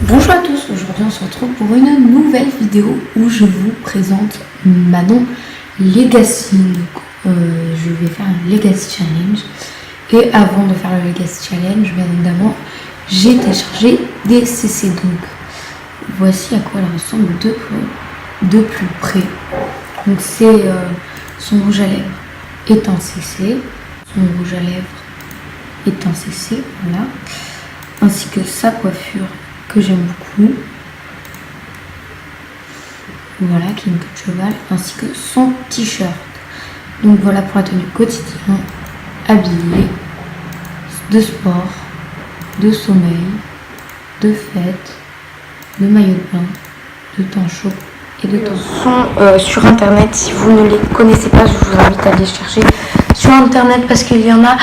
Bonjour à tous, aujourd'hui on se retrouve pour une nouvelle vidéo où je vous présente Manon Legacy. Je vais faire un Legacy Challenge et avant de faire le Legacy Challenge, bien évidemment, j'ai téléchargé des CC. Donc voici à quoi elle ressemble de plus près. Donc c'est son rouge à lèvres est en CC, son rouge à lèvres est en CC, voilà, ainsi que sa coiffure que j'aime beaucoup, voilà, qui est une queue de cheval, ainsi que son t-shirt. Donc voilà pour la tenue quotidienne, habillée, de sport, de sommeil, de fête, de maillot de bain, de temps chaud et de temps sont sur internet. Si vous ne les connaissez pas, je vous invite à les chercher sur internet parce qu'il y en a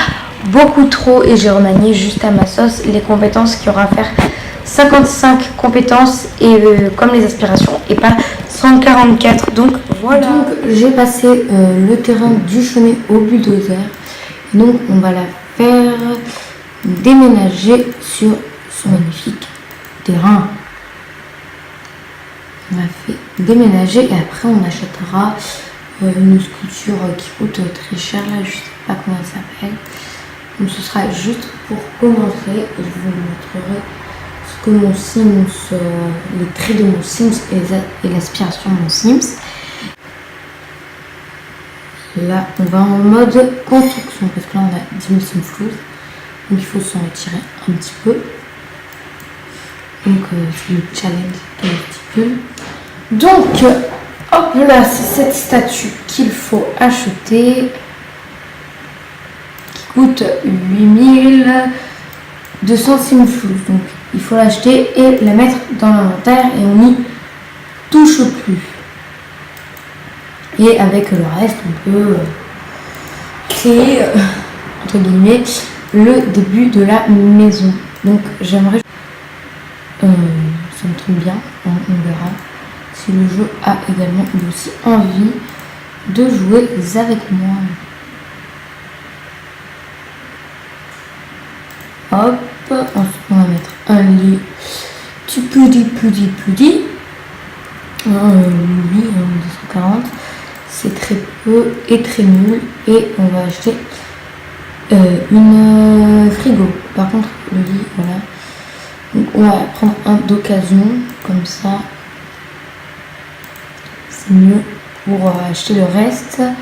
beaucoup trop et j'ai remanié juste à ma sauce les compétences qu'il y aura à faire. 55 compétences et comme les aspirations et pas 144. Donc voilà. Donc j'ai passé le terrain du Chaumet au bulldozer. Donc on va la faire déménager sur ce magnifique terrain. On l'a fait déménager et après on achètera une sculpture qui coûte très cher là, je sais pas comment elle s'appelle. Donc ce sera juste pour commencer et je vous montrerai que mon Sims, les traits de mon Sims et l'aspiration de mon Sims. Là, on va en mode construction parce que là, on a 10 000 Sims floues. Donc, il faut s'en retirer un petit peu. Donc, c'est le challenge un petit peu. Donc, hop là, c'est cette statue qu'il faut acheter. Qui coûte 8200 Sims floues. Donc, il faut l'acheter et la mettre dans l'inventaire et on n'y touche plus. Et avec le reste, on peut créer, entre guillemets, le début de la maison. Donc j'aimerais... ça me tombe bien, on verra si le jeu a également lui aussi envie de jouer avec moi. Hop, ensuite on va mettre un lit petit. Lui, 240, c'est très peu et très nul. Et on va acheter une frigo. Par contre, le lit, voilà. Donc on va prendre un d'occasion, comme ça. C'est mieux pour acheter le reste. Parce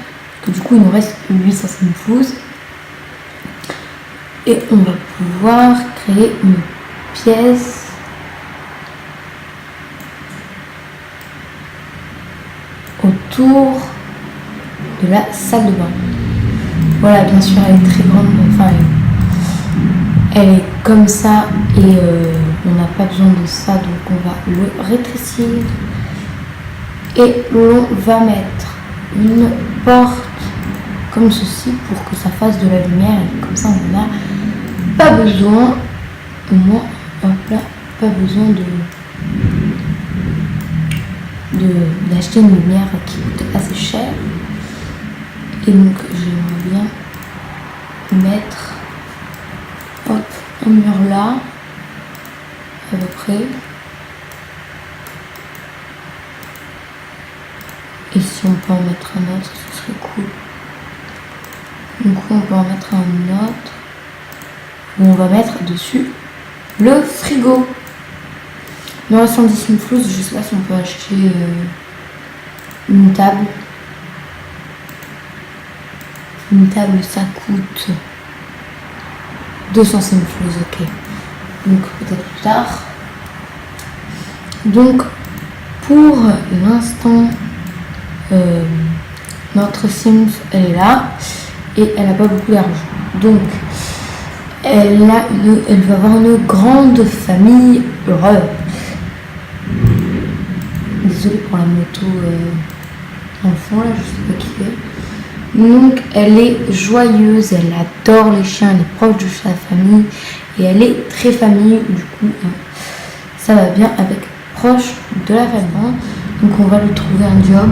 que du coup, il nous reste 805 floues. Et on va pouvoir créer une pièce autour de la salle de bain. Voilà, bien sûr, elle est très grande, enfin, elle est comme ça et on n'a pas besoin de ça, donc on va le rétrécir. Et on va mettre une porte comme ceci pour que ça fasse de la lumière et comme ça on n'a pas besoin, au moins, hop là, pas besoin d'acheter une lumière qui coûte assez cher. Et donc j'aimerais bien mettre un mur là à peu près. Et si on peut en mettre un autre, ce serait cool. Donc on peut en mettre un autre où on va mettre dessus le frigo. Dans la 110 floues, je sais pas si on peut acheter une table. Une table, ça coûte 205 floues, ok. Donc peut-être plus tard. Donc pour l'instant, notre Sims, elle est là et elle n'a pas beaucoup d'argent. Donc elle va avoir une grande famille heureuse. Désolée pour la moto dans le fond là, je sais pas qui c'est. Donc elle est joyeuse, elle adore les chiens, elle est proche de sa famille et elle est très famille, du coup ça va bien avec proche de la famille. Donc on va lui trouver un job.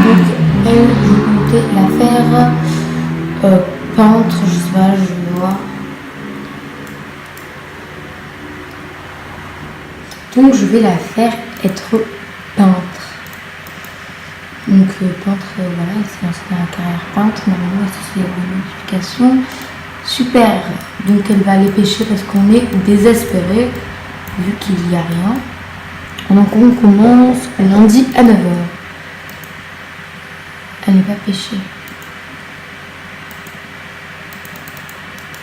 Donc elle, je comptais la faire peintre, je sais pas, je vais voir. Donc je vais la faire être peintre. Donc peintre, voilà, elle s'est lancée dans la carrière peintre. Normalement, c'est une notification. Super. Donc elle va aller pêcher parce qu'on est désespéré vu qu'il n'y a rien. Donc on commence lundi à 9h. Elle n'est pas pêchée.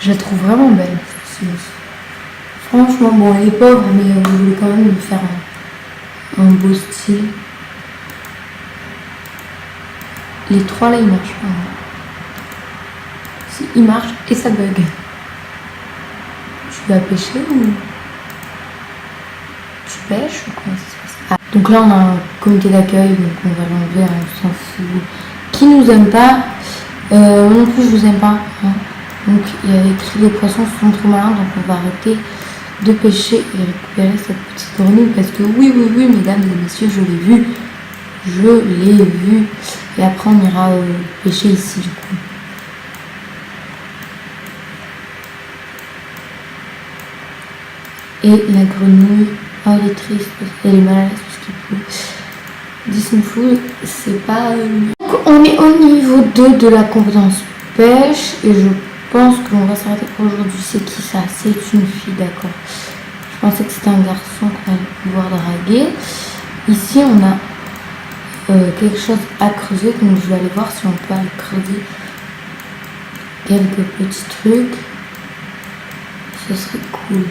Je la trouve vraiment belle. Franchement, bon, elle est pauvre, mais on voulait quand même lui faire un beau style. Les trois là, ils marchent pas. Si, ils marchent et ça bug. Tu vas pêcher ou tu pêches ou comment ça se passe? Ah. Donc là, on a un comité d'accueil, donc on va l'enlever, hein, on s'en fout. Qui nous aime pas, non plus je vous aime pas. Hein. Donc il y avait écrit les poissons sont trop malins, donc on va arrêter de pêcher et récupérer cette petite grenouille parce que oui, mesdames et messieurs, je l'ai vue. Je l'ai vue. Et après on ira pêcher ici du coup. Et la grenouille, oh, elle est triste, elle est mal à l'aise parce qu'il pleut. Disney Food, c'est pas... Donc on est au niveau 2 de la compétence pêche et je pense qu'on va s'arrêter pour aujourd'hui. C'est qui ça? C'est une fille, d'accord. Je pensais que c'était un garçon qu'on allait pouvoir draguer. Ici on a quelque chose à creuser, donc je vais aller voir si on peut aller creuser quelques petits trucs. Ce serait cool.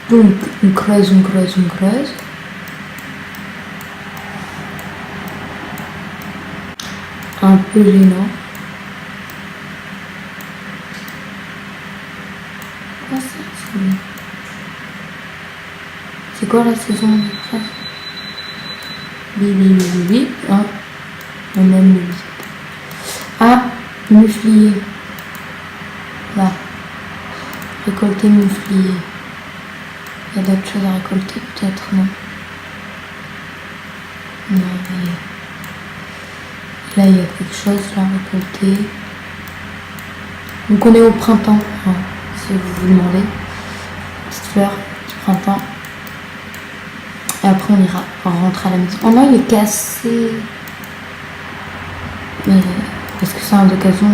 Donc, on creuse. Un peu gênant. Quoi ça? C'est quoi la saison de presse? Bip. Hein. On aime le bip. Ah, muflier. Là. Récolter muflier. Il y a d'autres choses à récolter peut-être, non? Non, là il y a quelque chose là à récolter. Donc on est au printemps, hein, si vous vous demandez. Petite fleur du printemps. Et après on ira rentrer à la maison. Oh non, il est cassé. Mais parce que c'est un d'occasion.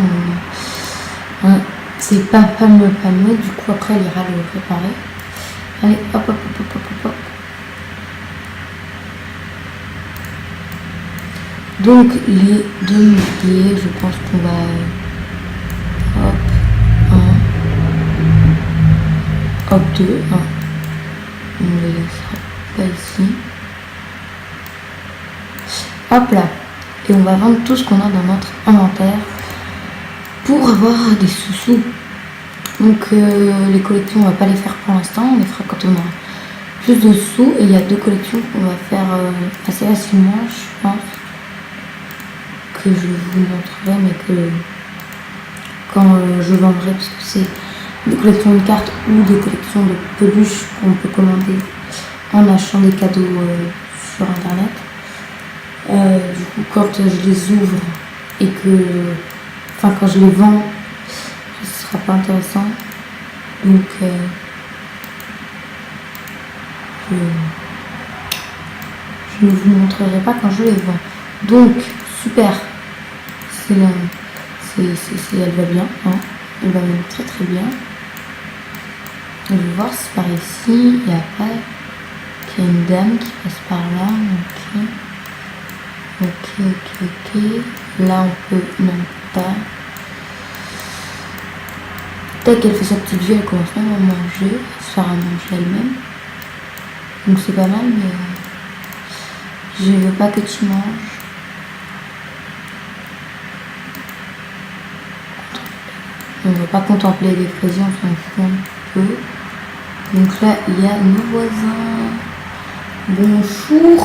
C'est pas fameux. Du coup après elle ira le réparer. Allez, hop. Donc les deux mufliers, je pense qu'on va... Hop, 1. Hop, 2. 1. On ne les laissera pas ici. Hop là. Et on va vendre tout ce qu'on a dans notre inventaire pour avoir des sous-sous. Donc les collections, on va pas les faire pour l'instant, on les fera quand on aura plus de sous. Et il y a 2 collections qu'on va faire assez facilement, je pense. Que je vous montrerai, mais que quand je vendrai, parce que c'est des collections de cartes ou des collections de peluches qu'on peut commander en achetant des cadeaux sur internet. Du coup, quand je les ouvre et que, enfin quand je les vends, ce sera pas intéressant. Donc je ne vous montrerai pas quand je les vends. Donc super. Elle va bien, hein. Elle va même très bien. On va voir si par ici, et après, qu'il y a une dame qui passe par là. Ok. Là on peut, non pas. Dès qu'elle fait sa petite vie, elle commence même à manger, à se faire à manger elle-même. Donc c'est pas mal, mais je veux pas que tu manges. On ne va pas contempler les fraisiers, on s'en fout un peu. Donc là, il y a nos voisins. Bonjour.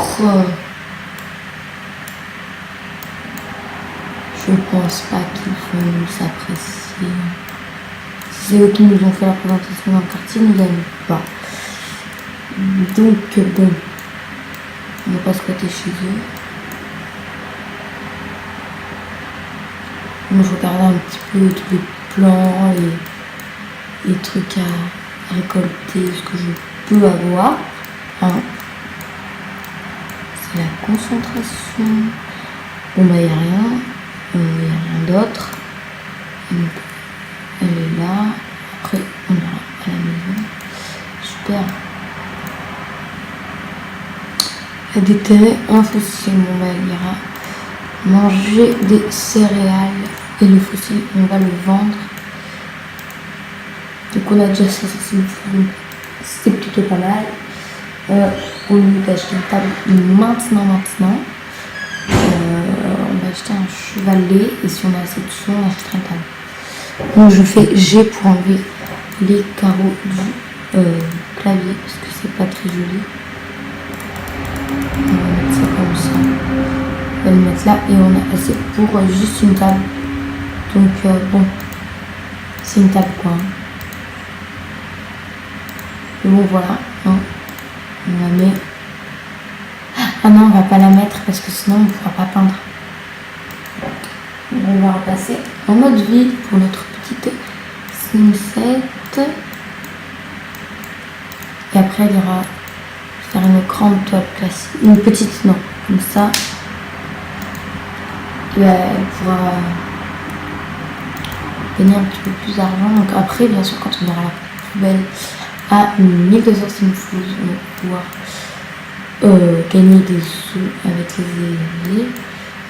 Je pense pas qu'ils vont nous apprécier. c'est eux qui nous ont fait la présentation dans le quartier, nous n'aiment pas. Donc bon, on va pas squatter chez eux. Donc je regardais un petit peu tous les plans et les trucs à récolter, ce que je peux avoir. Hein. C'est la concentration. Bon bah il n'y a rien d'autre. Donc, elle est là. Après on ira à la maison. Super. Elle déterrer un fossile. Bon bah il ira manger des céréales. Et le fossile on va le vendre. Donc on a déjà ça, c'est plutôt pas mal. Au lieu d'acheter une table maintenant, on va acheter un chevalet et si on a assez de sous, on achètera une table. Donc je fais G pour enlever les carreaux du clavier parce que c'est pas très joli. On va mettre ça comme ça. On va le mettre là et on a assez pour juste une table. Donc bon, c'est une table quoi. Et bon voilà, hein. On la met. Ah non, on va pas la mettre parce que sinon on ne pourra pas peindre. On va repasser en mode vie pour notre petite sunset. Et après il ira faire une grande toile classique. Une petite, non, comme ça. Et elle pourra gagner un petit peu plus d'argent. Donc après, bien sûr, quand on aura la poubelle à 1200 simfous, on va pouvoir gagner des sous avec les éoliers.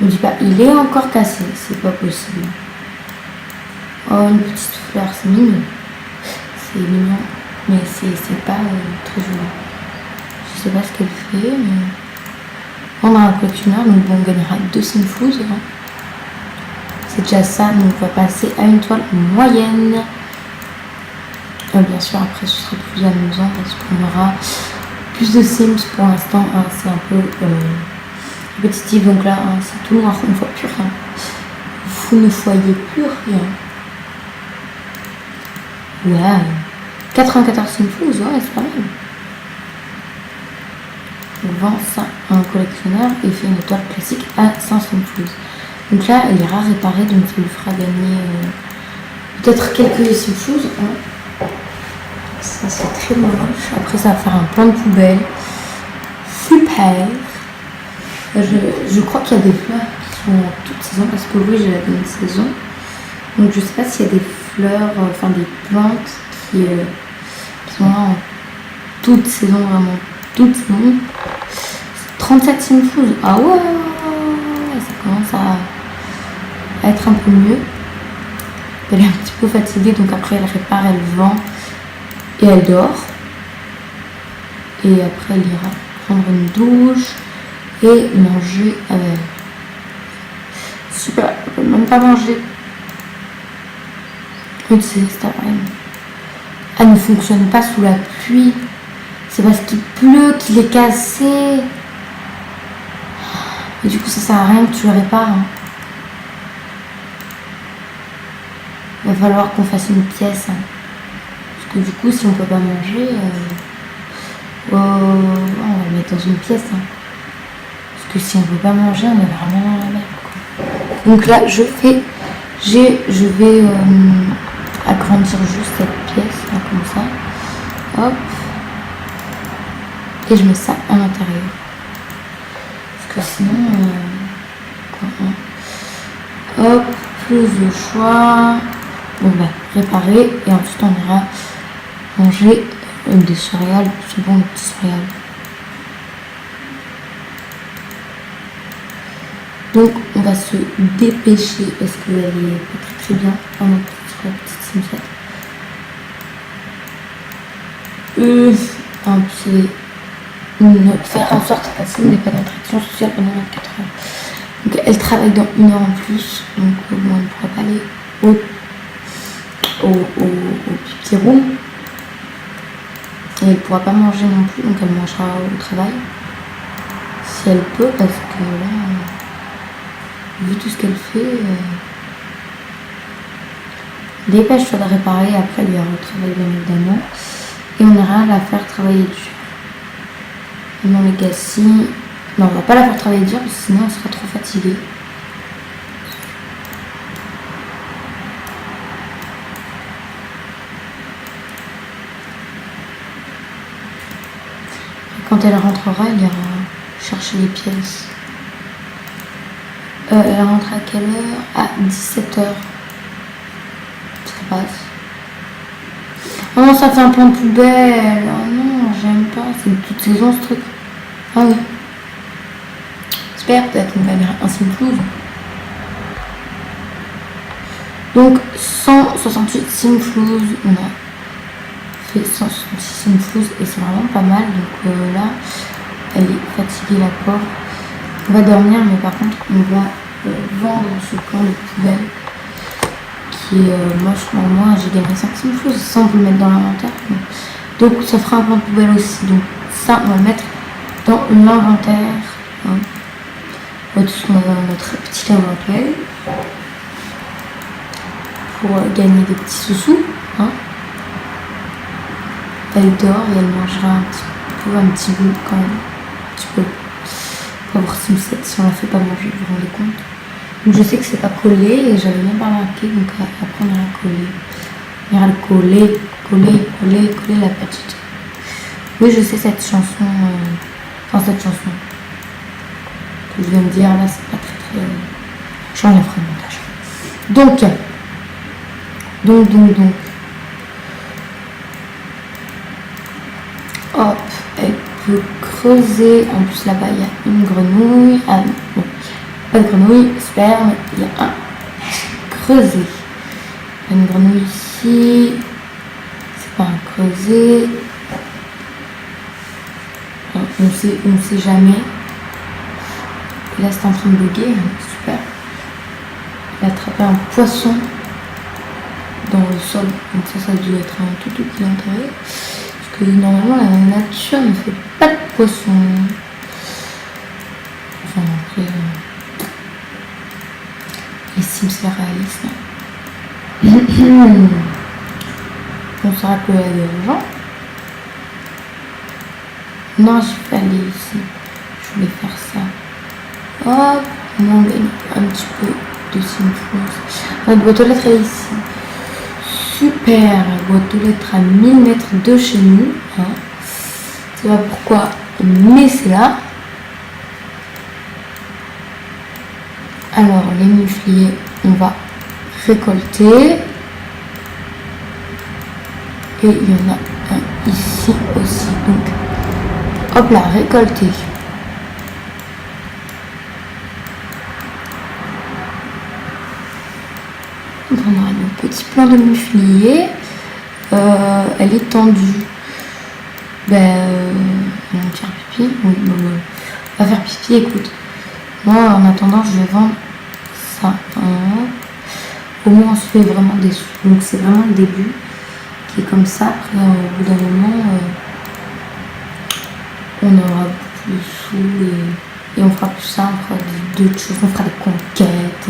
On ne dit pas, il est encore cassé, c'est pas possible. Oh, une petite fleur, c'est mignon. C'est mignon, mais c'est pas très joli. Je sais pas ce qu'elle fait, mais on a un collectionneur, donc bon, on gagnera 2 simfous. Hein. C'est déjà ça, donc on va passer à une toile moyenne. Bien sûr, après ce sera plus amusant parce qu'on aura plus de Sims pour l'instant. Hein, c'est un peu répétitif, donc là, hein, c'est tout noir, on ne voit plus rien. Vous ne voyez plus rien. Ouais, 94 Simfous, ouais, c'est pas mal. On vend ça à un collectionneur et fait une toile classique à 5 Simfous. Donc là, elle ira réparer, donc ça lui fera gagner peut-être quelques Simfous. Hein. Ça c'est très moche. Après ça va faire un plan de poubelle. Super. Je crois qu'il y a des fleurs qui sont en toute saison parce que oui j'ai la bonne saison. Donc je sais pas s'il y a des fleurs, enfin des plantes qui sont là en toute saison, vraiment toute saison. 37 simfous. Ah ouais, ça commence à être un peu mieux. Elle est un petit peu fatiguée donc après elle répare, elle vend. Et elle dort. Et après, elle ira prendre une douche et manger avec. Super, elle peut même pas manger. Oui, c'est vrai. Elle ne fonctionne pas sous la pluie. C'est parce qu'il pleut qu'il est cassé. Et du coup, ça sert à rien que tu le répares. Hein. Il va falloir qu'on fasse une pièce. Hein. Parce que du coup, si on peut pas manger, on va le mettre dans une pièce. Hein. Parce que si on peut pas manger, on est vraiment dans la merde. Quoi. Donc là, je vais agrandir juste cette pièce, là, comme ça. Hop. Et je mets ça à l'intérieur. Parce que sinon, hop, plus de choix. Bon bah, réparer et ensuite on ira manger des céréales, c'est bon les petits céréales. Donc on va se dépêcher parce qu'elle est pas très bien dans notre petite simchat. C'est faire en sorte que Sim n'ait pas d'interaction sociale pendant 24 heures. Donc elle travaille dans 1 heure en plus, donc bon, elle ne pourra pas aller au petit room. Et elle ne pourra pas manger non plus, donc elle mangera au travail. Si elle peut, parce que là, vu tout ce qu'elle fait, Dépêche-toi de réparer, après il y aura le travail bien évidemment. Et on n'a rien à la faire travailler dur. Non Legacy. Non, on va pas la faire travailler dur parce que sinon on sera trop fatigué. Quand elle rentrera, elle ira chercher les pièces. Elle rentre à quelle heure? À 17h. Ça passe. Oh non, ça fait un plan de poubelle. Oh non, j'aime pas. C'est de toute saison ce truc. Ah oui. J'espère peut-être qu'on gagnera un Simflouz. Donc 168 Simflouz. On a fait 166 Simflouz et c'est vraiment pas mal. Donc là, elle est fatiguée la pauvre. On va dormir, mais par contre, on va vendre ce plan de poubelle qui est moche pour moi. J'ai gagné 5 Simflouz sans vous le mettre dans l'inventaire. Donc ça fera un plan de poubelle aussi. Donc ça, on va le mettre dans l'inventaire. Hein. Au-dessus, on va notre petit inventaire pour gagner des petits sous-sous. Hein. Elle dort et elle mangera un petit bout quand même. Un petit peu. Pour voir si on la fait pas manger, vous vous rendez compte. Donc je sais que c'est pas collé et j'avais même pas remarqué, donc après on ira coller. On ira le coller la petite. Oui, je sais cette chanson, cette chanson que je viens de dire là, c'est pas très. J'enlèverai le montage. Donc. Hop, elle peut creuser. En plus là-bas il y a une grenouille. Ah bon, pas de grenouille, super, mais il y a un creuset. Une grenouille ici. C'est pas un creuset. On ne sait jamais. Et là c'est en train de bugger, super. Elle a attrapé un poisson dans le sol. Donc ça a dû être un toutou qui l'a enterré. Parce que normalement la nature ne fait pas de poisson. Enfin après les Sims c'est réaliste. On saura que là il y a des gens. Non, je vais aller ici. Je voulais faire ça. Hop, on enlève un petit peu de Simflouz. Notre boîte aux lettres est ici. Super, la boîte aux lettres à 1000 mètres de chez nous. Hein. C'est pas pourquoi, mais c'est là. Alors, les mufliers, on va récolter. Et il y en a un ici aussi. Donc, hop là, récolter. On prendra nos petits plants de muflier. Elle est tendue. On va faire pipi. Oui, on va faire pipi, écoute. Moi, en attendant, je vais vendre ça. Au moins, on se fait vraiment des sous. Donc, c'est vraiment le début qui est comme ça. Après, au bout d'un moment, on aura beaucoup de sous et on fera plus ça. On fera d'autres choses. On fera des conquêtes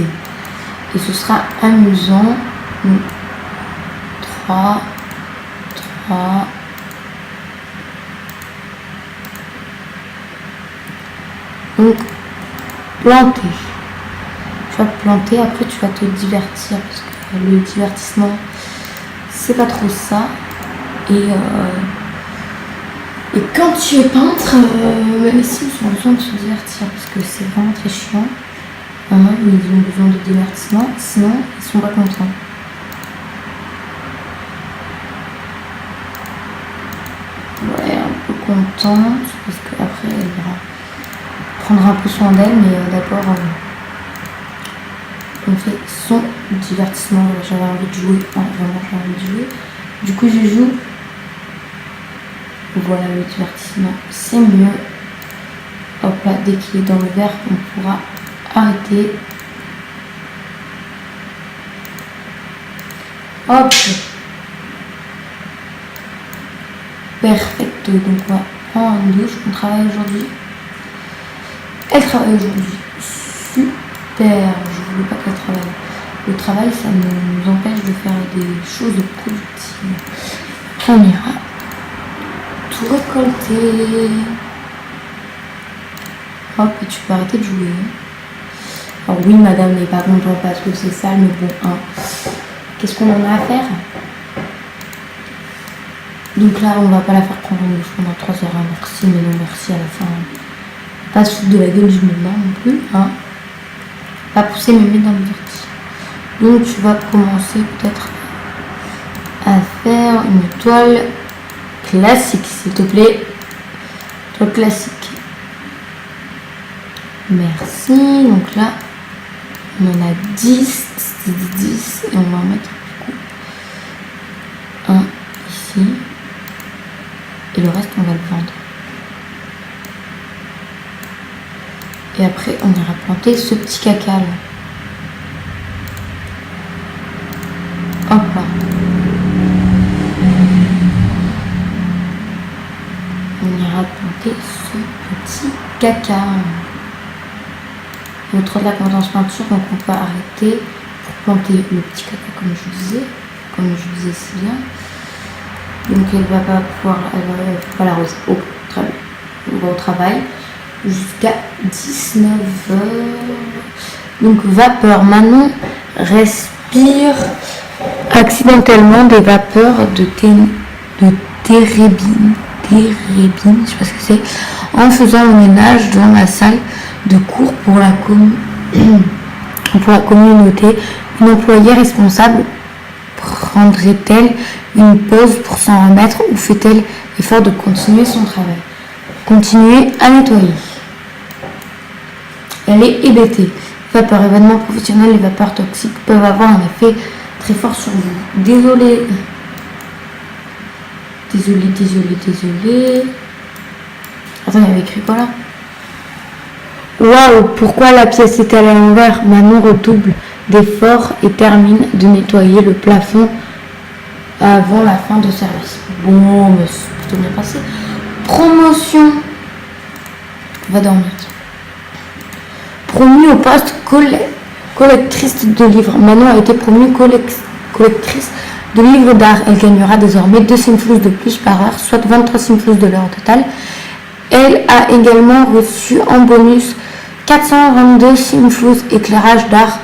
et ce sera amusant. 3. Donc, planter. Tu vas planter, après tu vas te divertir parce que le divertissement, c'est pas trop ça. Et quand tu es peintre, les Sims ont besoin de se divertir parce que c'est vraiment très chiant. Ils ont besoin de divertissement, sinon ils sont pas contents. Ouais, un peu contente parce qu'après elle prendra un peu soin d'elle, mais d'abord on fait son divertissement. J'avais envie de jouer, vraiment j'ai envie de jouer. Du coup je joue. Voilà, le divertissement c'est mieux. Hop là, dès qu'il est dans le vert, on pourra arrêter. Hop. Perfecto. Donc on va prendre une douche. On travaille aujourd'hui. Elle travaille aujourd'hui. Super. Je voulais pas qu'elle travaille. le travail, ça nous empêche de faire des choses productives. Après, on ira tout récolter. Hop, et tu peux arrêter de jouer. Alors oui, madame n'est pas contente parce que c'est sale, mais bon, hein. Qu'est-ce qu'on en a à faire? Donc là, on va pas la faire prendre une douche pendant 3 heures. Hein. Merci, mais non merci à la fin. Pas se foutre de la gueule du monde non plus. Hein. Pas pousser mes mains dans le vertige. Donc tu vas commencer peut-être à faire une toile classique, s'il te plaît. Toile classique. Merci. Donc là, on en a 10. 10 et on va en mettre un ici. Et le reste, on va le vendre. Et après, on ira planter ce petit caca là. Hop là. On ira planter ce petit caca. Il y a trop de la cadence peinture, donc on peut arrêter pour planter le petit caca comme je disais si bien. Donc elle va pas pouvoir, pas l'arroser. Oh, très bien. On va au travail jusqu'à 19h. Donc vapeur. Manon respire accidentellement des vapeurs de térébine, je sais pas ce que c'est, en faisant le ménage dans la salle de cours pour la communauté. Une employée responsable prendrait-elle une pause pour s'en remettre ou fait-elle l'effort de continuer son travail? Continuer à nettoyer. Elle est hébétée. Vapeur, événements professionnels, les vapeurs toxiques peuvent avoir un effet très fort sur vous. Désolé. Attends, il y avait écrit quoi là? Waouh, pourquoi la pièce est-elle à l'envers? Manon redouble d'efforts et termine de nettoyer le plafond avant la fin de service. Bon, mais c'est plutôt bien passé. Promotion. Va dormir. Promue au poste collectrice de livres. Manon a été promue collectrice de livres d'art. Elle gagnera désormais 2 simflous de plus par heure, soit 23 simflous de l'heure au total. Elle a également reçu en bonus 422 simflous. Éclairage d'art,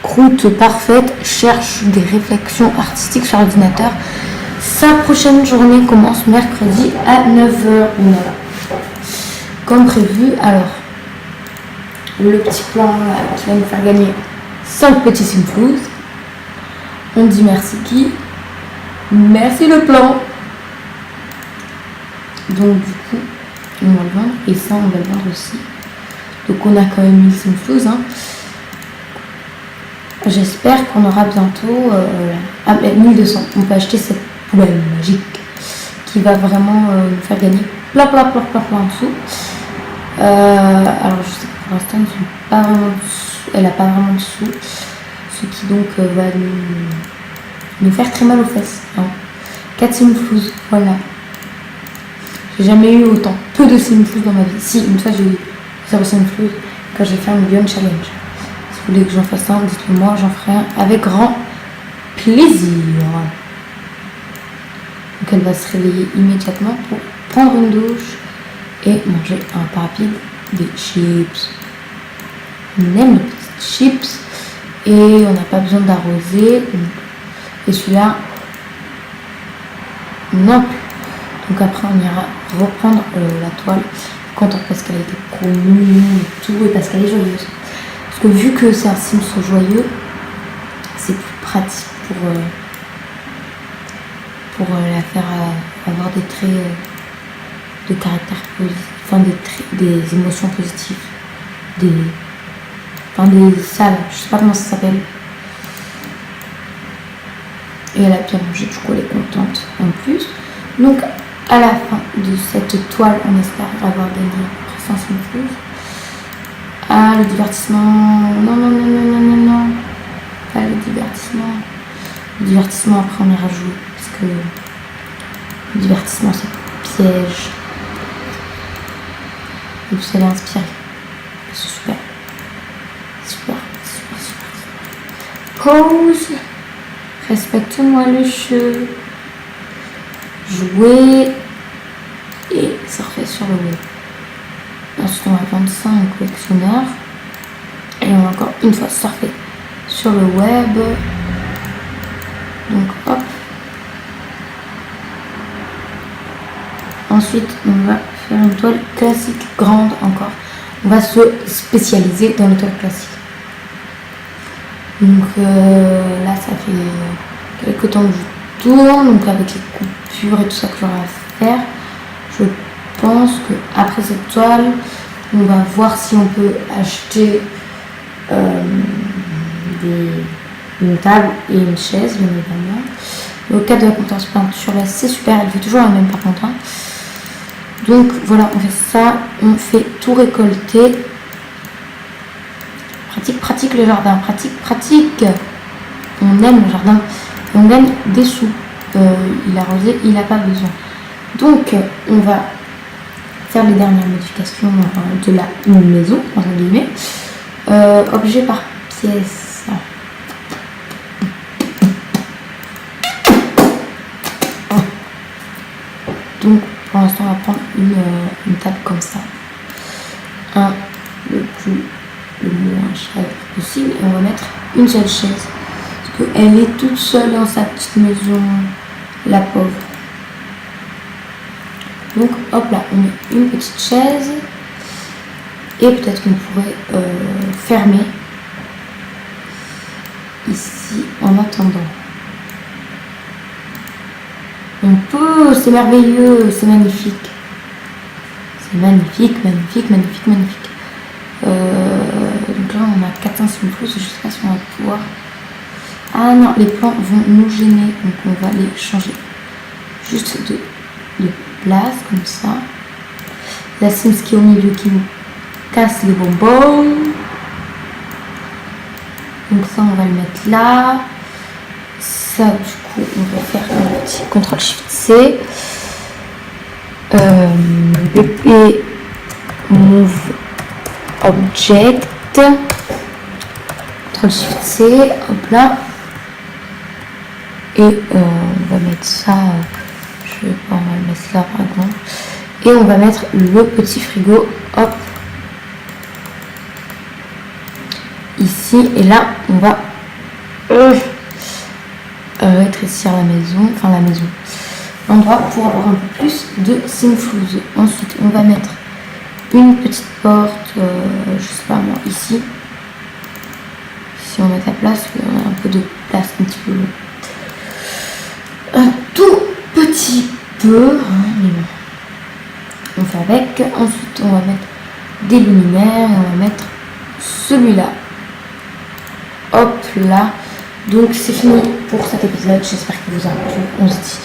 croûte parfaite, cherche des réflexions artistiques sur ordinateur. Sa prochaine journée commence mercredi à 9h. Comme prévu, alors, le petit plan là, qui va nous faire gagner 5 petits simflous. On dit merci qui? Merci le plan. Donc du coup, on va le vendre. Et ça, on va le vendre aussi. Donc on a quand même 1000 simflous. Hein. J'espère qu'on aura bientôt 1200. On peut acheter cette poubelle magique qui va vraiment nous faire gagner plein en dessous. Alors je sais que pour l'instant elle n'a pas vraiment de sous, ce qui donc va nous faire très mal aux fesses. Hein. 4 simflous, voilà. J'ai jamais eu autant peu de simflous dans ma vie. Si, une fois j'ai eu 0 simflous quand j'ai fait un million challenge. Si vous voulez que j'en fasse un, dites-le moi, j'en ferai un avec grand plaisir. Donc elle va se réveiller immédiatement pour prendre une douche et manger un pas rapide des chips. On aime les petites chips et on n'a pas besoin d'arroser. Et celui-là, non plus. Donc après on ira reprendre la toile, contente parce qu'elle a été promue et tout, et parce qu'elle est joyeuse. Parce que vu que c'est un Sims joyeux, c'est plus pratique pour la faire avoir des traits de caractère positif, enfin des émotions positives, des salles, je sais pas comment ça s'appelle. Et elle a bien mangé, du coup elle est contente en plus. Donc à la fin de cette toile, on espère avoir gagné 100 simflous. Ah, le divertissement, non. Pas le divertissement. Le divertissement, après on ira jouer, parce que le divertissement c'est piège. Et vous allez inspirer. C'est super. pause. Respecte-moi le jeu. Jouer. Et surfer sur le web. Ensuite, on va vendre ça à un collectionneur. Et on va encore une fois surfer sur le web. Donc, hop. Ensuite, on va faire une toile classique grande encore. On va se spécialiser dans les toiles classiques. Donc là, ça fait quelques temps que je tourne. Donc avec les coupures et tout ça que j'aurai à faire, je pense que après cette toile, on va voir si on peut acheter une table et une chaise, bien évidemment. Au cas de la compétence peinture, là, c'est super. Elle fait toujours la même par contre. Hein. Donc voilà, on fait ça, on fait tout récolter. Pratique le jardin, pratique. On aime le jardin et on gagne des sous. Il a arrosé, il n'a pas besoin. Donc on va faire les dernières modifications de la maison, entre guillemets. Objet par pièce. Donc pour l'instant on va prendre une table comme ça. Le moins cher possible, et on va mettre une seule chaise parce qu'elle est toute seule dans sa petite maison, la pauvre. Donc hop là, on met une petite chaise et peut-être qu'on pourrait fermer ici en attendant. On peut, c'est merveilleux, c'est magnifique. C'est magnifique. Donc là on a 4 cm, je sais pas si on va pouvoir. Ah non, les plans vont nous gêner, donc on va les changer juste de place comme ça. La Sims qui est au milieu qui nous casse les bonbons. Donc ça on va le mettre là. Ça du coup on va faire un petit CTRL SHIFT C. BP Move Object, CTRL SHIFT C, hop là, et on va mettre ça, je vais pas, on va le mettre là par exemple, et on va mettre le petit frigo, hop, ici, et là on va rétrécir l'endroit pour avoir un peu plus de Simflouz. Ensuite on va mettre une petite porte, je sais pas moi, ici. Si on met la place, on a un peu de place, un petit peu. Un tout petit peu. Hein, mais bon. On fait avec. Ensuite, on va mettre des luminaires et on va mettre celui-là. Hop là. Donc, c'est fini pour cet épisode. J'espère qu'il vous a plu. On se dit.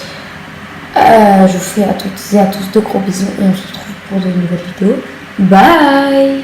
Je vous fais à toutes et à tous de gros bisous et on se retrouve pour de nouvelles vidéos. Bye!